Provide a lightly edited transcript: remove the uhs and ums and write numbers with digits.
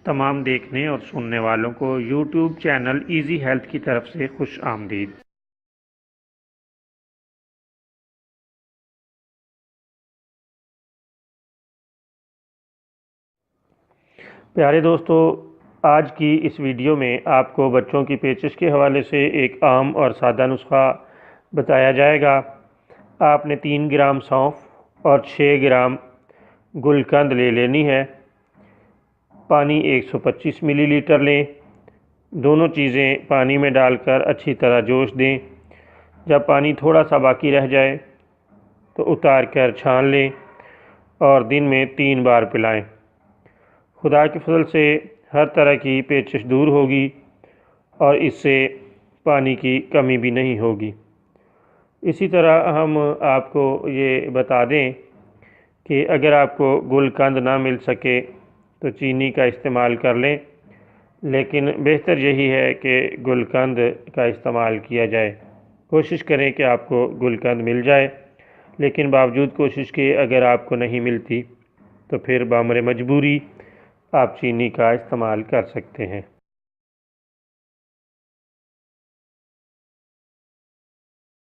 تمام دیکھنے اور سننے والوں کو یوٹیوب چینل ایزی ہیلتھ کی طرف سے خوش آمدید۔ پیارے دوستو، آج کی اس ویڈیو میں آپ کو بچوں کی پیچش کے حوالے سے ایک عام اور سادہ نسخہ بتایا جائے گا۔ آپ نے 3 گرام سونف اور 6 گرام گلقند لے لینی ہے۔ پانی 125 ملی لیٹر لیں۔ دونوں چیزیں پانی میں ڈال کر اچھی طرح جوش دیں۔ جب پانی تھوڑا سا باقی رہ جائے تو اتار کر چھان لیں اور دن میں 3 بار پلائیں۔ خدا کے فضل سے ہر طرح کی پیچش دور ہوگی اور اس سے پانی کی کمی بھی نہیں ہوگی۔ اسی طرح ہم آپ کو یہ بتا دیں کہ اگر آپ کو گلقند نہ مل سکے تو چینی کا استعمال کر لیں، لیکن بہتر یہی ہے کہ گلقند کا استعمال کیا جائے۔ کوشش کریں کہ آپ کو گلقند مل جائے، لیکن باوجود کوشش کے اگر آپ کو نہیں ملتی تو پھر بامر مجبوری آپ چینی کا استعمال کر سکتے ہیں۔